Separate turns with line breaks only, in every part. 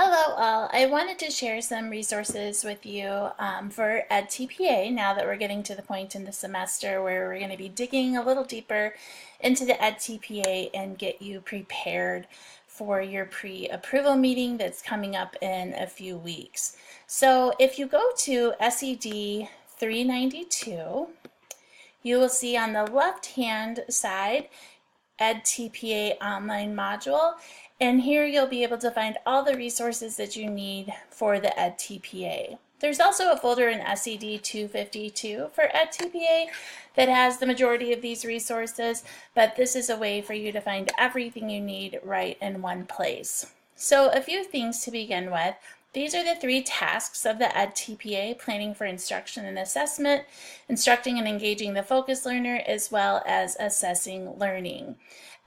Hello all. I wanted to share some resources with you for edTPA now that we're getting to the point in the semester where we're going to be digging a little deeper into the edTPA and get you prepared for your pre-approval meeting that's coming up in a few weeks. So if you go to SED 392, you will see on the left-hand side edTPA online module, and here you'll be able to find all the resources that you need for the edTPA. There's also a folder in SED 252 for edTPA that has the majority of these resources, but this is a way for you to find everything you need right in one place. So a few things to begin with. These are the 3 tasks of the edTPA: planning for instruction and assessment, instructing and engaging the focus learner, as well as assessing learning.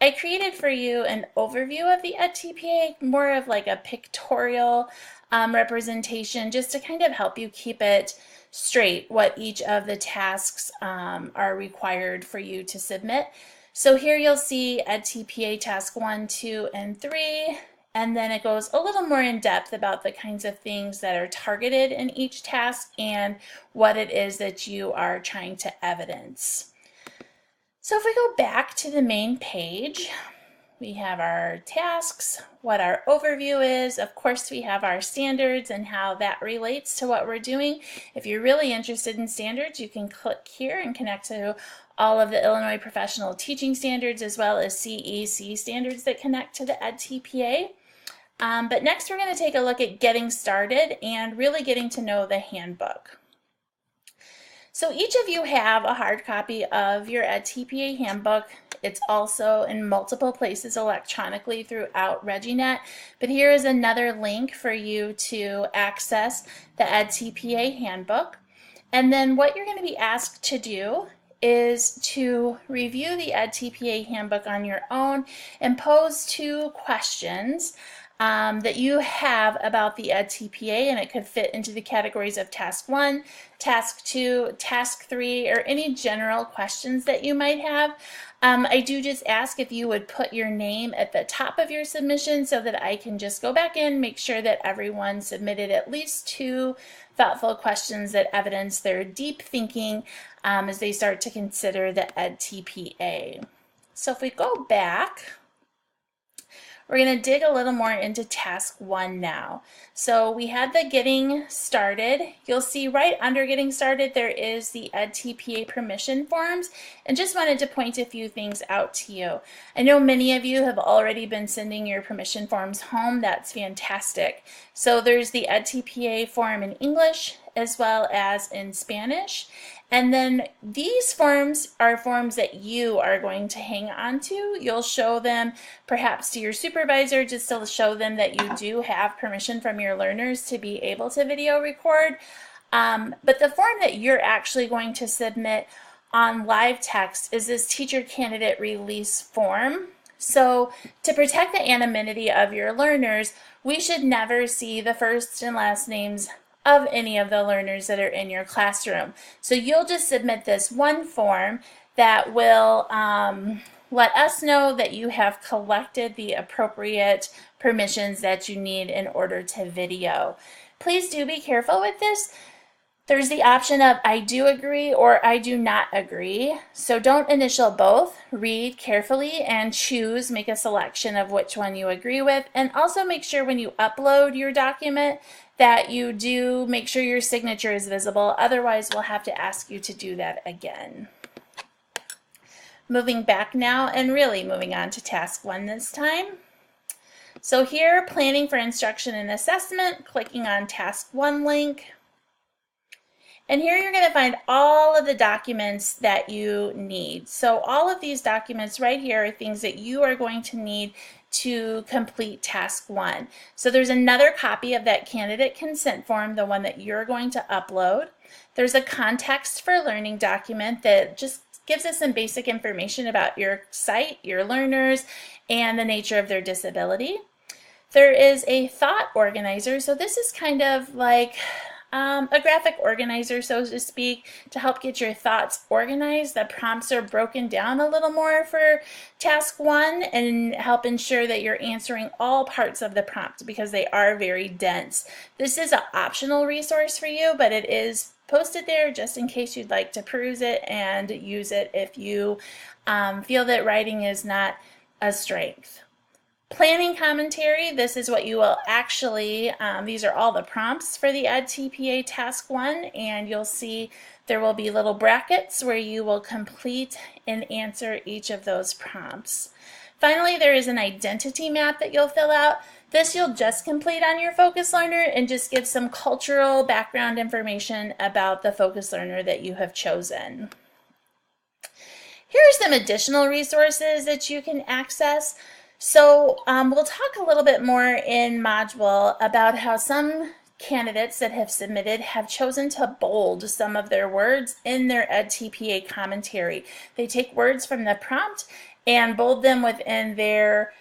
I created for you an overview of the edTPA, more of like a pictorial representation, just to kind of help you keep it straight what each of the tasks are required for you to submit. So here you'll see edTPA task 1, 2, and 3. And then it goes a little more in depth about the kinds of things that are targeted in each task and what it is that you are trying to evidence. So if we go back to the main page, we have our tasks, what our overview is. Of course, we have our standards and how that relates to what we're doing. If you're really interested in standards, you can click here and connect to all of the Illinois Professional Teaching Standards, as well as CEC standards that connect to the edTPA. But next we're going to take a look at getting started and really getting to know the handbook. So each of you have a hard copy of your edTPA handbook. It's also in multiple places electronically throughout ReggieNet, but here is another link for you to access the edTPA handbook. And then what you're going to be asked to do is to review the edTPA handbook on your own and pose 2 questions that you have about the edTPA, and it could fit into the categories of task 1, task 2, task 3, or any general questions that you might have. I do just ask if you would put your name at the top of your submission so that I can just go back in, make sure that everyone submitted at least 2 thoughtful questions that evidence their deep thinking as they start to consider the edTPA. So if we go back, we're going to dig a little more into task 1 now. So we had the getting started. You'll see right under getting started there is the edTPA permission forms, and just wanted to point a few things out to you. I know many of you have already been sending your permission forms home. That's fantastic. So there's the edTPA form in English as well as in Spanish. And then these forms are forms that you are going to hang on to. You'll show them perhaps to your supervisor just to show them that you do have permission from your learners to be able to video record. But the form that you're actually going to submit on live text is this teacher candidate release form. So to protect the anonymity of your learners, we should never see the first and last names of any of the learners that are in your classroom. So you'll just submit this one form that will let us know that you have collected the appropriate permissions that you need in order to video. Please do be careful with this. There's the option of I do agree or I do not agree. So don't initial both. Read carefully and choose, make a selection of which one you agree with. And also make sure when you upload your document that you do make sure your signature is visible. Otherwise, we'll have to ask you to do that again. Moving back now and really moving on to task 1 this time. So here, planning for instruction and assessment, clicking on task 1 link. And here you're going to find all of the documents that you need. So all of these documents right here are things that you are going to need to complete task 1. So there's another copy of that candidate consent form, the one that you're going to upload. There's a context for learning document that just gives us some basic information about your site, your learners, and the nature of their disability. There is a thought organizer. So this is kind of like a graphic organizer, so to speak, to help get your thoughts organized. The prompts are broken down a little more for task 1 and help ensure that you're answering all parts of the prompt because they are very dense. This is an optional resource for you, but it is posted there just in case you'd like to peruse it and use it if you feel that writing is not a strength. Planning commentary, this is what you will actually, these are all the prompts for the edTPA task 1, and you'll see there will be little brackets where you will complete and answer each of those prompts. Finally, there is an identity map that you'll fill out. This you'll just complete on your focus learner and just give some cultural background information about the focus learner that you have chosen. Here are some additional resources that you can access. So we'll talk a little bit more in module about how some candidates that have submitted have chosen to bold some of their words in their edTPA commentary. They take words from the prompt and bold them within their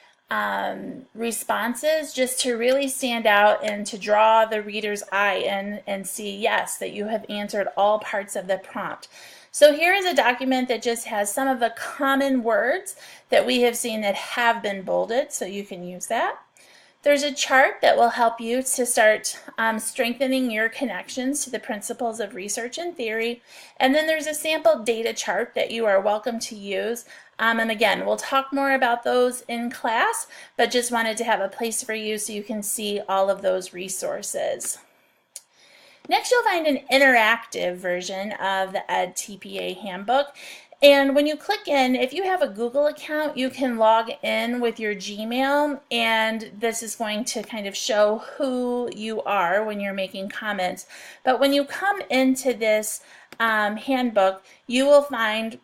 responses just to really stand out and to draw the reader's eye in and see, yes, that you have answered all parts of the prompt. So here is a document that just has some of the common words that we have seen that have been bolded, so you can use that. There's a chart that will help you to start strengthening your connections to the principles of research and theory. And then there's a sample data chart that you are welcome to use. And again, we'll talk more about those in class, but just wanted to have a place for you so you can see all of those resources. Next, you'll find an interactive version of the edTPA handbook. And when you click in, if you have a Google account, you can log in with your Gmail, and this is going to kind of show who you are when you're making comments. But when you come into this handbook, you will find,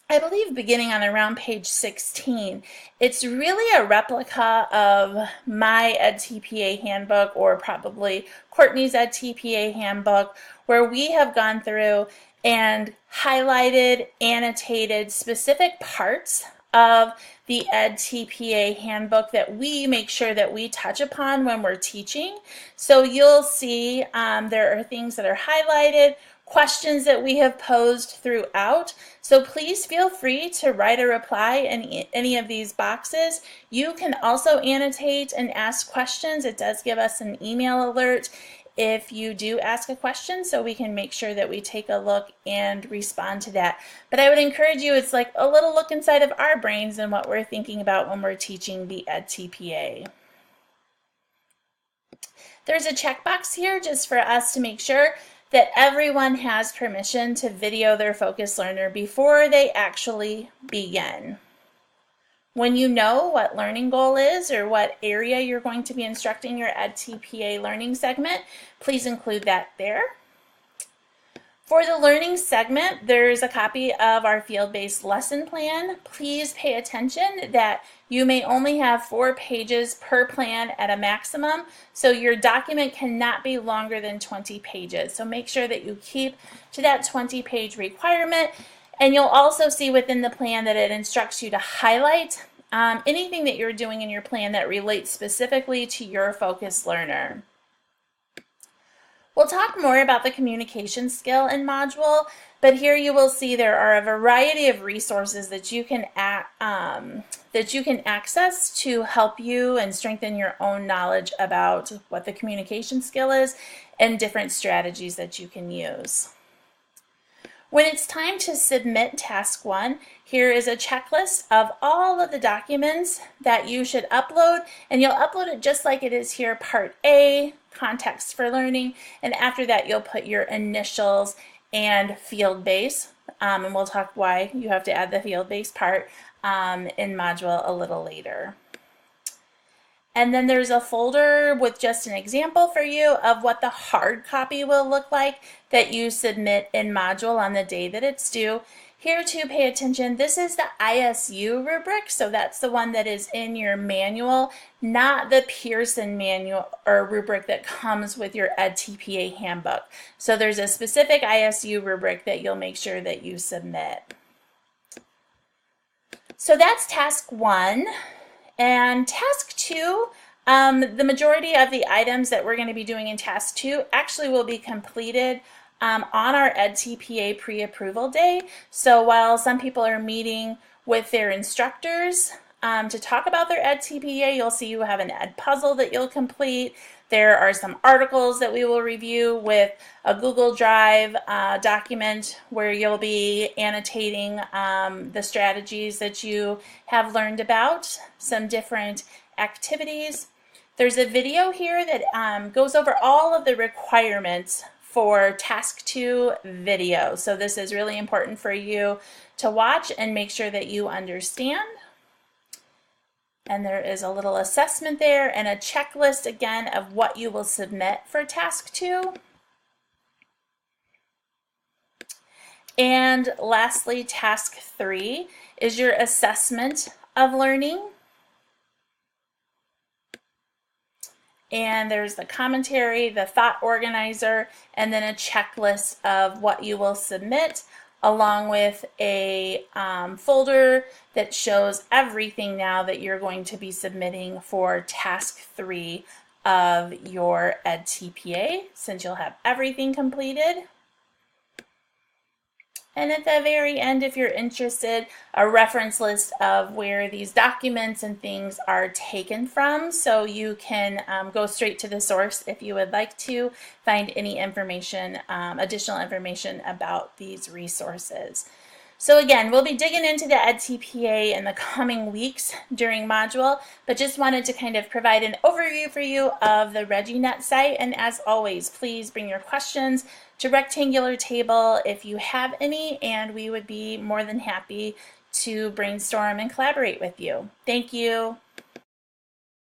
I believe beginning on around page 16, it's really a replica of my edTPA handbook, or probably Courtney's edTPA handbook, where we have gone through and highlighted, annotated specific parts of the edTPA handbook that we make sure that we touch upon when we're teaching. So you'll see there are things that are highlighted, questions that we have posed throughout. So please feel free to write a reply in any of these boxes. You can also annotate and ask questions. It does give us an email alert if you do ask a question, so we can make sure that we take a look and respond to that. But I would encourage you, it's like a little look inside of our brains and what we're thinking about when we're teaching the edTPA. There's a checkbox here just for us to make sure that everyone has permission to video their focus learner before they actually begin. When you know what learning goal is or what area you're going to be instructing your edTPA learning segment, please include that there. For the learning segment, there's a copy of our field-based lesson plan. Please pay attention that you may only have 4 pages per plan at a maximum, so your document cannot be longer than 20 pages. So make sure that you keep to that 20-page requirement. And you'll also see within the plan that it instructs you to highlight anything that you're doing in your plan that relates specifically to your focus learner. We'll talk more about the communication skill in module, but here you will see there are a variety of resources that you can access to help you and strengthen your own knowledge about what the communication skill is and different strategies that you can use. When it's time to submit task 1, here is a checklist of all of the documents that you should upload, and you'll upload it just like it is here, Part A, Context for Learning, and after that you'll put your initials and field base, and we'll talk why you have to add the field base part in module a little later. And then there's a folder with just an example for you of what the hard copy will look like that you submit in module on the day that it's due. Here to pay attention, this is the ISU rubric, so that's the one that is in your manual, not the Pearson manual or rubric that comes with your edTPA handbook. So there's a specific ISU rubric that you'll make sure that you submit. So that's task 1. And task 2, The majority of the items that we're going to be doing in task 2 actually will be completed on our edTPA pre-approval day. So while some people are meeting with their instructors to talk about their edTPA, you'll see you have an ed puzzle that you'll complete. There are some articles that we will review with a Google Drive document where you'll be annotating the strategies that you have learned about, some different activities. There's a video here that goes over all of the requirements for task 2 video. So this is really important for you to watch and make sure that you understand. And there is a little assessment there and a checklist again of what you will submit for task 2. And lastly, task 3 is your assessment of learning. And there's the commentary, the thought organizer, and then a checklist of what you will submit, along with a folder that shows everything now that you're going to be submitting for task 3 of your edTPA, since you'll have everything completed. And at the very end, if you're interested, a reference list of where these documents and things are taken from, so you can go straight to the source if you would like to find any information, additional information about these resources. So again, we'll be digging into the edTPA in the coming weeks during module, but just wanted to kind of provide an overview for you of the ReggieNet site. And as always, please bring your questions to Rectangular Table if you have any, and we would be more than happy to brainstorm and collaborate with you. Thank you.